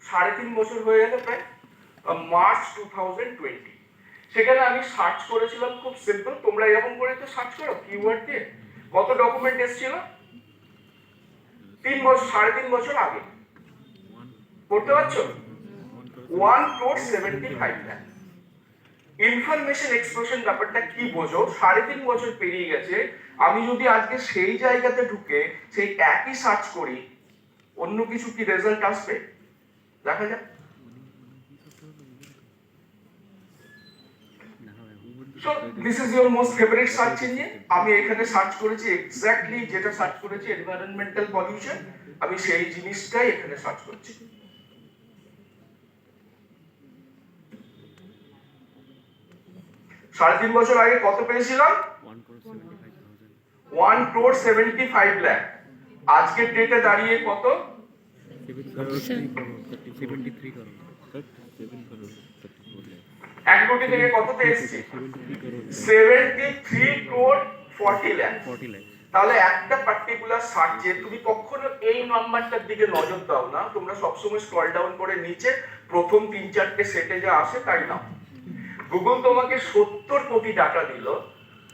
3.5 বছর হয়ে গেল প্রায়, মার্চ 2020। সেখানে আমি সার্চ করেছিলাম, খুব সিম্পল, তোমরা এরকম করে তো সার্চ করো কিওয়ার্ড দিয়ে, কত ডকুমেন্ট এসেছিল 3.5 বছর আগে, করতে পারছো? 1.75 লাখ। ইনফরমেশন এক্সপ্লোশন ব্যাপারটা কি বোঝো? 3.5 বছর পেরিয়ে গেছে, আমি যদি আজকে সেই জায়গাতে ঢুকে সেই একই সার্চ করি, অন্য কিছু কি রেজাল্ট আসবে? দেখা যাক। So this is your most favorite search engine. আমি এখানে সার্চ করেছি এক্স্যাক্টলি যেটা সার্চ করেছি, এনভায়রনমেন্টাল পলিউশন, আমি সেই জিনিসটাই এখানে সার্চ করছি। সাড়ে 3 বছর আগে কত পেয়েছিলাম? 1.75 লাখ। আজকের ডেটে দাঁড়িয়ে কত? 1 কোটি থেকে কততে এসেছে? 73.40 লাখ। তাহলে একটা পার্টিকুলার সার্চে তুমি কখনো এই নাম্বারটার দিকে নজর দাও না, তোমরা সবসময় স্ক্রল ডাউন করে নিচে প্রথম 3-4টে সেটে যা আসে তাই নাও। গুগল তোমাকে 70 কোটি ডাটা দিল,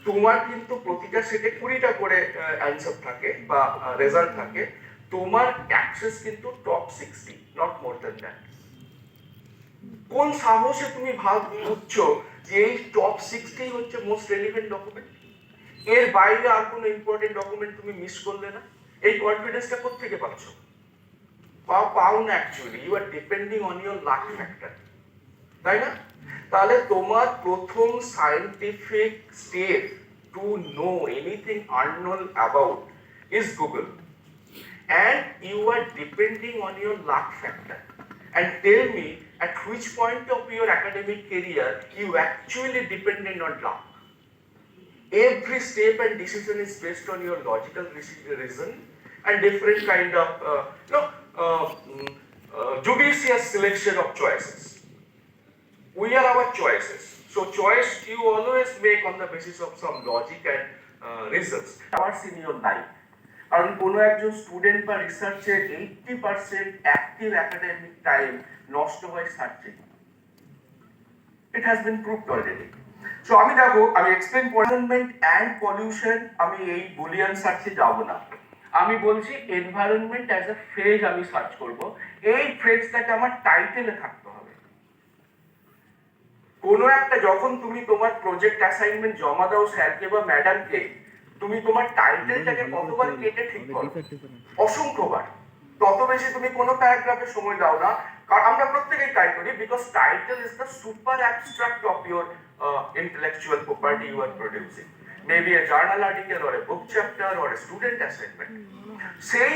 তোমার কিন্তু প্রতিটা সেটে 20টা করে অ্যানসার থাকে বা রেজাল্ট থাকে, তোমার অ্যাক্সেস কিন্তু top 60, not more than that. কোন সাহসে তুমি ভাবছো যে এই টপ 60 হচ্ছে মোস্ট রেলিভেন্ট ডকুমেন্ট, এর বাইরে আর কোনো ইম্পর্টেন্ট ডকুমেন্ট তুমি মিস করলে না? এই কনফিডেন্সটা কোথা থেকে পাচ্ছ? পাও না, actually you are depending on your luck factor, তাই না? তাহলে তোমার প্রথম scientific step to know anything unknown about is Google, and you are depending on your luck factor. And tell me, at which point of your academic career you actually dependent on luck? Every step and decision is based on your logical reason and different kind of judicious selection of choices. We are our choices, so choice you always make on the basis of some logic and reasons. Hours in your life, কারণ কোনো একজন student বা রিসার্চের 80% active academic time নষ্ট হয় searching. It has been proved already. So আমি দেখো, আমি এক্সপ্লেন এনভায়রনমেন্ট অ্যান্ড পলিউশন, আমি এই বুলিয়ান সার্চে যাব না, আমি বলছি এনভায়রনমেন্ট অ্যাজ এ ফ্রেজ আমি সার্চ করব। এই ফ্রেজটাকে আমার টাইটেলে থাকতে হবে। কোনো একটা, যখন তুমি তোমার প্রজেক্ট অ্যাসাইনমেন্ট জমা দাও স্যারকে বা ম্যাডামকে, তুমি তোমার টাইটেলটাকে কতবার কেটে ঠিক করো? অসংখ্যবার। তত বেশি তুমি কোনো প্যারাগ্রাফে সময় দাও না, কারণ আমরা প্রত্যেকেই ট্রাই করি, because title is the super abstract of your intellectual property you are producing, maybe a journal article or a book chapter or a student assignment. সেই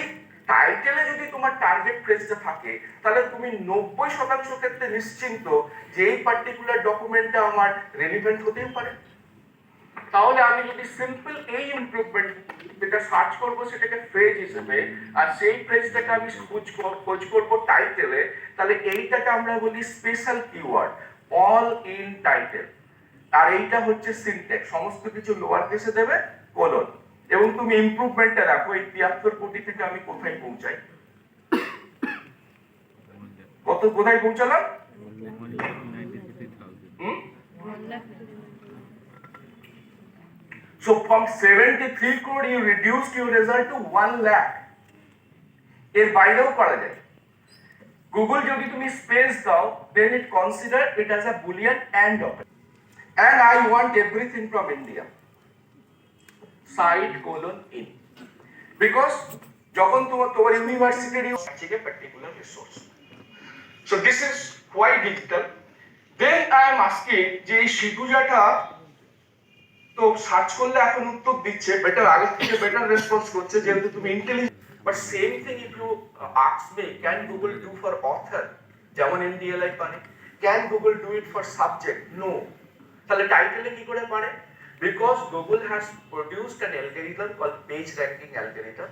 টাইটেলে যদি তোমার টার্গেট ফ্রেজটা থাকে, তাহলে তুমি 90% ক্ষেত্রে নিশ্চিন্ত যে এই পার্টিকুলার ডকুমেন্টটা আমার রেলিভেন্ট হতেই পারে। তাহলে আমি যদি সিম্পল এই ইমপ্রুভমেন্ট যেটা সার্চ করবো সেটাকে ফ্রেজ হিসেবে, আর সেই ফ্রেজটাকে আমি খোঁজ করবো টাইটেলে, তাহলে এইটাকে আমরা বলি special keyword, all in title. আর এইটা হচ্ছে সিনট্যাক্স, সমস্ত কিছু লোয়ার কেসে দেবে, কোলন। এবং তুমি ইমপ্রুভমেন্টটা রাখো, এই 73 কোটি থেকে আমি কোথায় পৌঁছাই, কোথায় পৌঁছালাম? So from 73 crore you reduced your result to 1 lakh. এর বাইরেও করা যায়। গুগল যদি তুমি স্পেস দাও, then it consider it as a boolean and operator. And I want everything from India. Site colon in. Because যখন তোমার ইউনিভার্সিটির থেকে particular resource. So this is why digital. Then I am asking যে এই শিটুজাটা তো search করলে এখন উত্তর দিচ্ছে বেটার, আগের থেকে বেটার রেসপন্স করছে যেহেতু তুমি intelligent. But same thing if you ask me, can Google do for author যেমন NDLI পারে? Can Google do it for subject? No. তাহলে টাইটেলে কি করে পারে? Because Google has produced an algorithm called page ranking algorithm.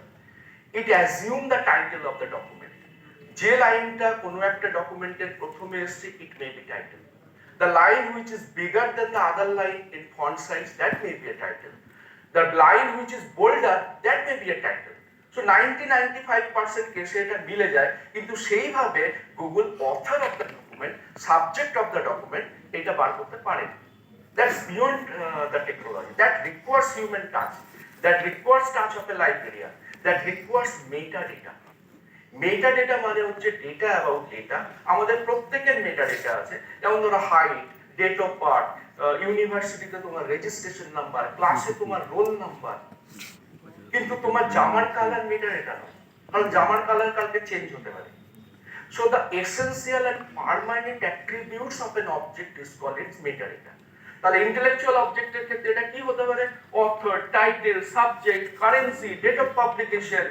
It assume the title of the document. যে লাইনটা কোনো একটা ডকুমেন্টের প্রথমে এসছে, it may be title. The line which is bigger than the other line in font size, that may be a title. The line which is bolder, that may be a title. So 90-95% কেসে এটা মিলে যায়, কিন্তু সেইভাবে Google author of the document, subject of the document এটা বার করতে পারে। That's beyond the technology. That requires human touch. That requires touch of a librarian. That requires metadata. Metadata মানে হচ্ছে ডেটা অ্যাবাউট ডেটা। আমাদের প্রত্যেকের মেটাডেটা আছে, যেমন ধরো হাইট, ডেট অফ বার্থ, ইউনিভার্সিটিতে তোমার রেজিস্ট্রেশন নাম্বার, ক্লাসে তোমার রোল নাম্বার, কিন্তু তোমার জামার কালার মেটাডেটা নয়, কারণ জামার কালার কালকে চেঞ্জ হতে পারে। So the essential and permanent attributes of an object is called its metadata. তাহলে ইন্টেলেকচুয়াল অবজেক্টের ক্ষেত্রে এটা কি হতে পারে? Author, title, subject, currency, date of publication,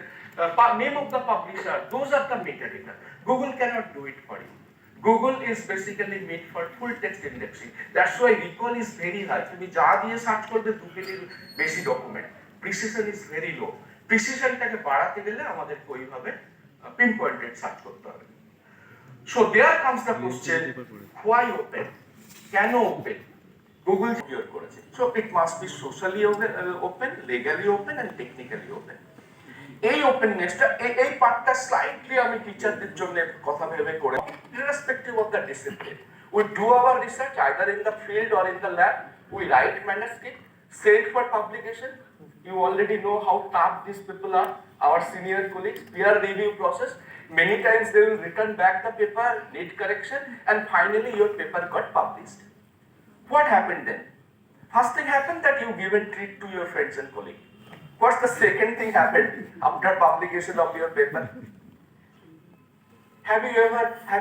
name of the publisher, those are the metadata. Google cannot do it for you. Google is basically made for full text indexing. That's why recall is very high. তুমি যা দিয়ে search করবে 2 কেজির বেশি document, precision is very low. প্রিসিশনটাকে বাড়াতে গেলে আমাদের ওইভাবে পিন পয়েন্টেড সার্চ করতে হবে। So there comes the question, why open? Can open? Google secure করেছে। So it must be socially open, legally open and technically open. এই ওপেননেসটা এই পার্টটা স্লাইটলি আমি টিচারদের জন্য কথা ভেবে করে, irrespective of the discipline, we do our research either in the field or in the lab, we write manuscript, send for publication. You already know how tough these people are, our senior colleagues, peer review process. Many times they will return back the paper, need correction, and finally your paper got published. What happened then? First thing happened that you give a treat to your friends and colleagues. What's the second thing happened after publication of your paper? Have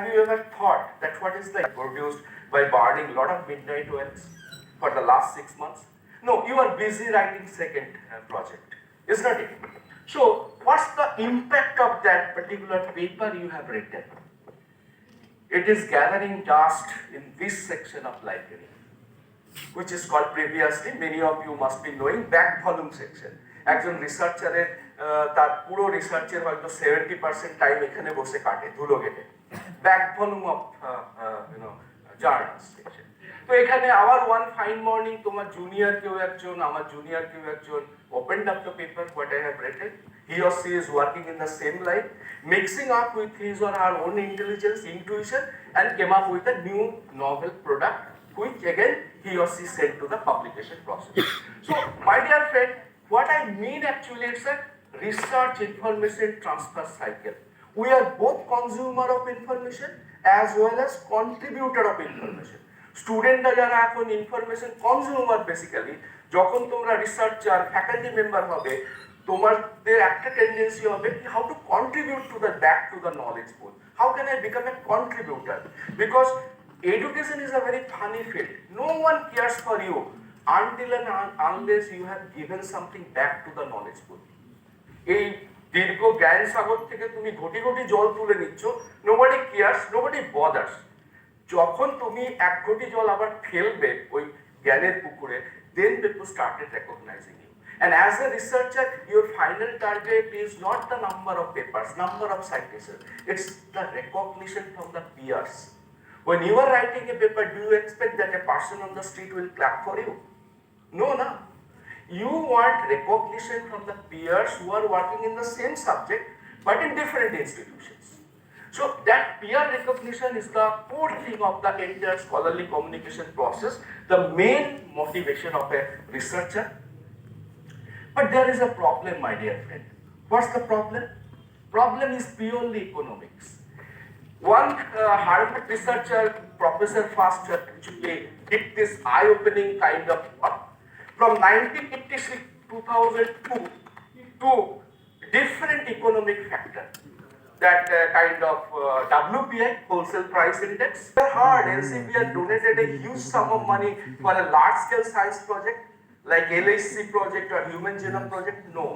you ever thought that what is like produced by burning a lot of midnight oils for the last 6 months? No, you are busy writing second project, is not it? So, what's the impact of that particular paper you have written? It is gathering dust in this section of library, which is called previously, many of you must be knowing, back volume section. একজন রিসার্চারের তার পুরো রিসার্চের হয়তো 70% time এখানে বসে কাটে ধুলো ঘেটে, back volume of journals section. তো এখানে আবার ওয়ান ফাইন মর্নিং তোমার জুনিয়র কেউ একজন, আমার জুনিয়র কেউ একজন opened up the paper what I have written. He or she is working in the same line, mixing up with his or her own intelligence, intuition, and came up with a new novel product, which again he or she sent to the publication process. So, my dear friend, what I mean actually it's a research information transfer cycle. We are both consumer of information as well as contributor of information. স্টুডেন্টরা যারা এখন information consumer basically, যখন তোমরা researcher faculty member হবে, তোমাদের একটা tendency হবে how to contribute to the back to the knowledge pool. How can I become a contributor? Because education is a very funny field. No one cares for you until and unless you have given something back to the knowledge pool. এই দীর্ঘ জ্ঞান সাগর থেকে তুমি ঘটি ঘটি জল তুলে নিচ্ছ, nobody cares, nobody bothers. যখন তুমি এক ঘটি জল আবার ফেলবে ওই জ্ঞানের পুকুরে, then people started recognizing you. And as a researcher, your final target is not the number of papers, number of citations, it's the recognition from the peers. When you are writing a paper, do you expect that a person on the street will clap for you? No, no. You want recognition from the peers who are working in the same subject but in different institutions. So that peer recognition is the core thing of the entire scholarly communication process, the main motivation of a researcher. But there is a problem, my dear friend. What's the problem? Problem is purely economics. One Harvard researcher, Professor Foster, actually did this eye-opening kind of work. From 1986 to 2002 to different economic factors, that kind of WPI, Wholesale Price Index. Hard, NCBR donated a huge sum of money for a large-scale science project like LHC project or Human Genome Project? No.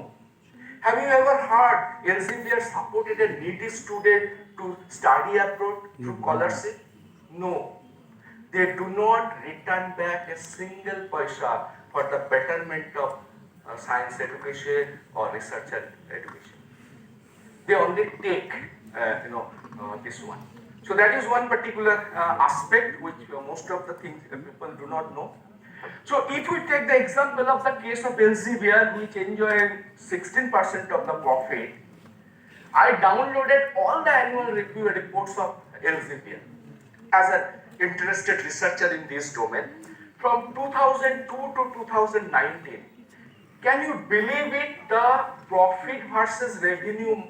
Have you ever heard NCBR supported a needy student to study abroad through scholarship? No. They do not return back a single paisa for the betterment of science education or research education. They only take, this one. So that is one particular aspect which most of the things people do not know. So if we take the example of the case of Elsevier, which enjoyed 16% of the profit, I downloaded all the annual review reports of Elsevier as an interested researcher in this domain from 2002 to 2019. Can you believe it? The profit versus revenue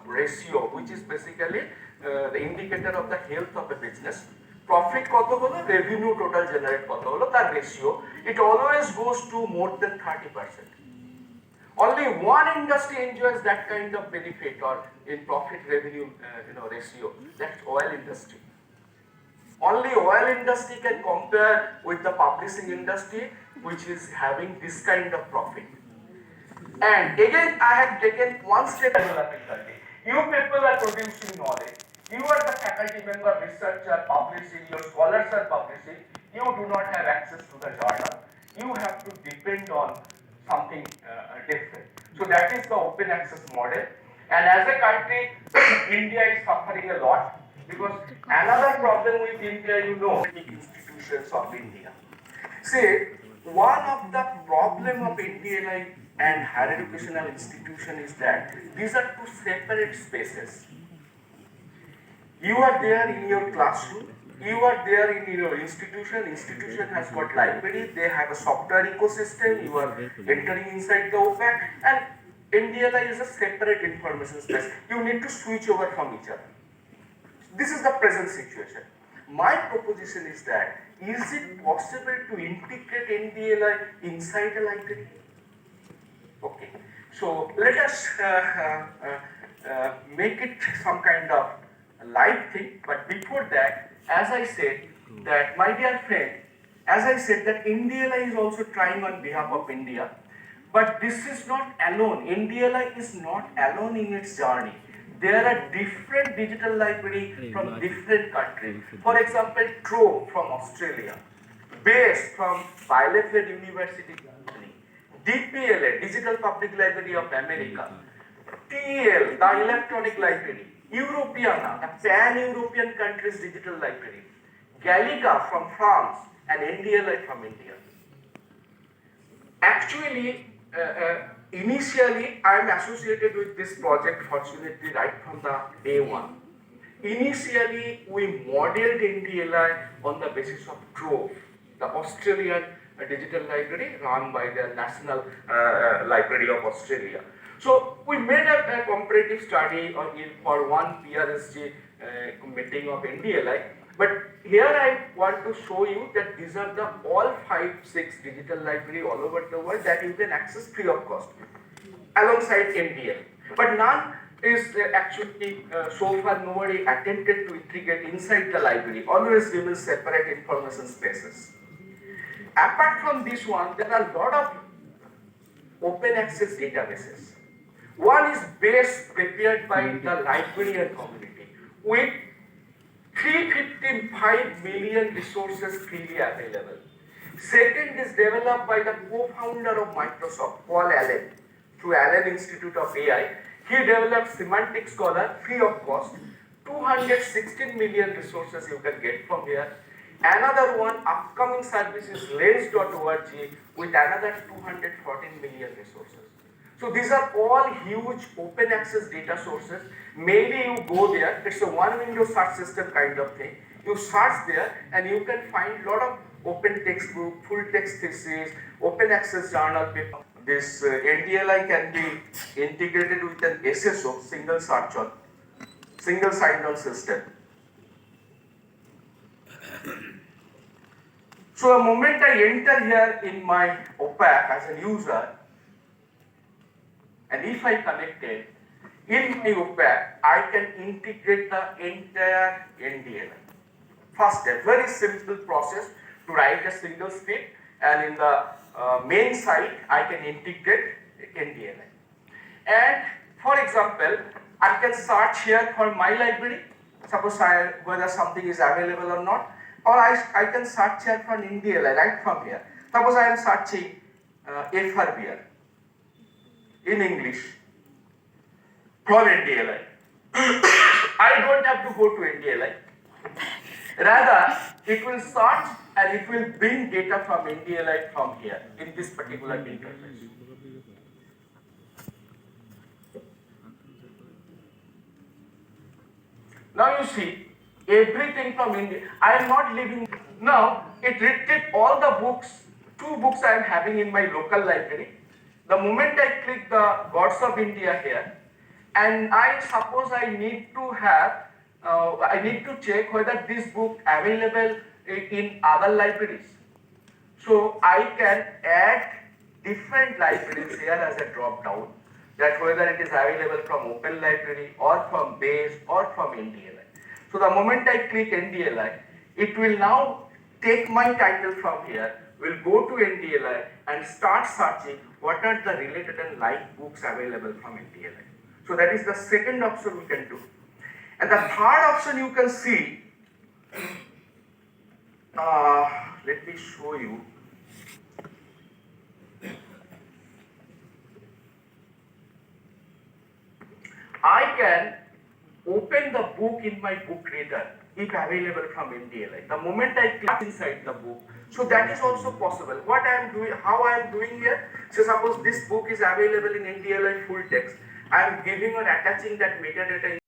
ratio, which is basically the indicator of the health of a business. Profit কত হলো, revenue total generate কত হলো, তার ratio, it always goes to more than 30%. Only one industry enjoys that kind of benefit or in profit revenue ratio. That's oil industry. Only oil industry can compare with the publishing industry, which is having this kind of profit. And again, I have taken one step developing country. You people are producing knowledge. You are the faculty member, researcher, publishing, your scholars are publishing. You do not have access to the journal. You have to depend on something different. So that is the open access model. And as a country, India is suffering a lot because another problem with India, institutions of India. See, one of the problem of NDLI and higher educational institution is that these are two separate spaces. You are there in your classroom, you are there in your institution has got library, they have a software ecosystem, you are entering inside the OPAC, and NDLI is a separate information space. You need to switch over from each other. This is the present situation. My proposition is that, is it possible to integrate NDLI inside a library? Okay, so let us make it some kind of live thing, but before that, as I said, that my dear friend, as I said that NDLI is also trying on behalf of India, but this is not alone. NDLI is not alone in its journey. There are different digital libraries from different countries. For example, Trove from Australia, Base from Bielefeld University, DPLA, Digital Public Library of America, TEL, the Electronic Library, Europeana, a pan-European country's digital library, Gallica from France, and NDLI from India. Actually, initially, I am associated with this project, fortunately, right from the day one. Initially, we modeled NDLI on the basis of Trove, the Australian digital library run by the National Library of Australia. So we made a comparative study for one PRSG meeting of NDLI. But here I want to show you that these are the all 5-6 digital library all over the world that you can access free of cost alongside NDL. But none is actually so far nobody attempted to integrate inside the library. Always remain separate information spaces. Apart from this one, there are a lot of open access databases. One is base prepared by the librarian community with 355 million resources freely available. Second is developed by the co-founder of Microsoft, Paul Allen, through Allen Institute of AI. He developed Semantic Scholar free of cost. 216 million resources you can get from here. Another one, upcoming service is lens.org with another 214 million resources. So these are all huge open access data sources. Maybe you go there, it's a one window search system kind of thing. You search there and you can find a lot of open textbook, full text thesis, open access journal paper. This NDLI can be integrated with an SSO, single sign-on system. So the moment I enter here in my OPAC as a user, and if I connect it, in my OPAC, I can integrate the entire NDLI. First step, very simple process to write a single script, and in the main site, I can integrate NDLI. And for example, I can search here for my library, suppose whether something is available or not, or I can search here for NDLI right from here. Suppose I am searching FRBR in English from NDLI. I don't have to go to NDLI. Rather, it will search and it will bring data from NDLI from here in this particular interface. Now you see everything from India. I am not leaving. Now it retrieved all the books, 2 books I am having in my local library. The moment I click the Gods of India here, and I suppose I need to have, I need to check whether this book available in other libraries. So I can add different libraries here as a drop down, that whether it is available from Open Library or from Base or from NDLI. So the moment I click NDLI, it will now take my title from here, will go to NDLI and start searching what are the related and like books available from NDLI. So that is the second option we can do. And the third option you can see, let me show you. I can open the book in my book reader if available from NDLI. The moment I click inside the book, so that is also possible. What I am doing, how I am doing here, so suppose this book is available in NDLI full text. I am giving or attaching that metadata